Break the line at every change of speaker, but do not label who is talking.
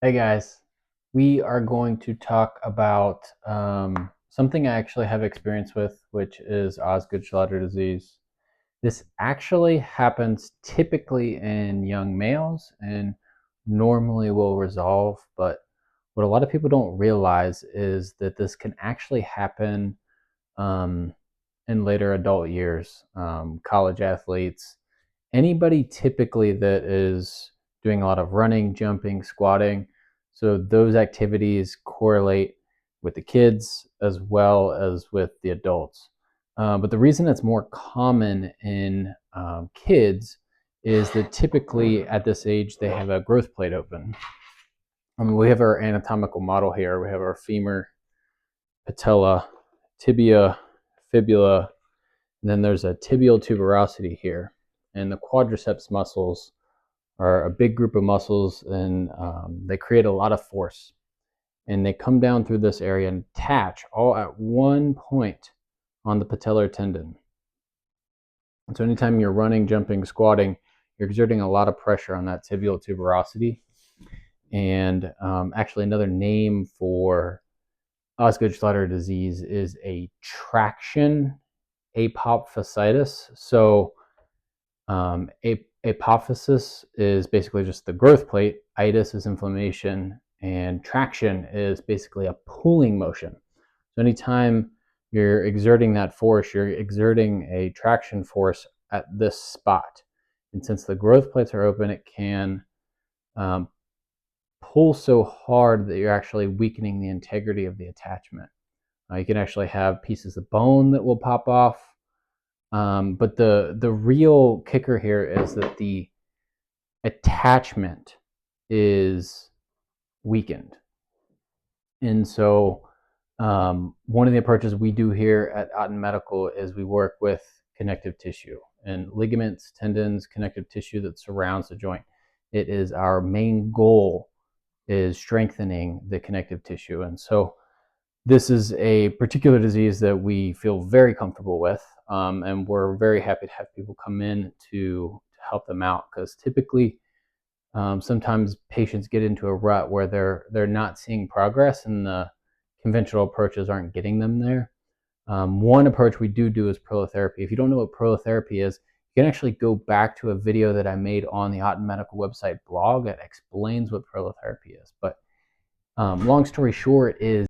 Hey guys, we are going to talk about something I actually have experience with, which is Osgood-Schlatter disease. This actually happens typically in young males and normally will resolve, but what a lot of people don't realize is that this can actually happen um, in later adult years, college athletes, anybody typically that is doing a lot of running, jumping, squatting. So those activities correlate with the kids as well as with the adults. But the reason it's more common in kids is that typically at this age they have a growth plate open. We have our anatomical model here. We have our femur, patella, tibia, fibula, and then there's a tibial tuberosity here. And the quadriceps muscles are a big group of muscles, and they create a lot of force. And they come down through this area and attach all at one point on the patellar tendon. And so anytime you're running, jumping, squatting, you're exerting a lot of pressure on that tibial tuberosity. And actually, another name for Osgood-Schlatter disease is a traction apophysitis. So apophysis is basically just the growth plate, itis is inflammation, and traction is basically a pulling motion. So anytime you're exerting that force, you're exerting a traction force at this spot. And since the growth plates are open, it can um, pull so hard that you're actually weakening the integrity of the attachment. You can actually have pieces of bone that will pop off. But the real kicker here is that the attachment is weakened. And so one of the approaches we do here at Otten Medical is we work with connective tissue and ligaments, tendons, connective tissue that surrounds the joint. It is our main goal is strengthening the connective tissue. And so this is a particular disease that we feel very comfortable with, and we're very happy to have people come in to help them out, because typically sometimes patients get into a rut where they're not seeing progress and the conventional approaches aren't getting them there. One approach we do is prolotherapy. If you don't know what prolotherapy is, you can actually go back to a video that I made on the Otten Medical website blog that explains what prolotherapy is. But long story short is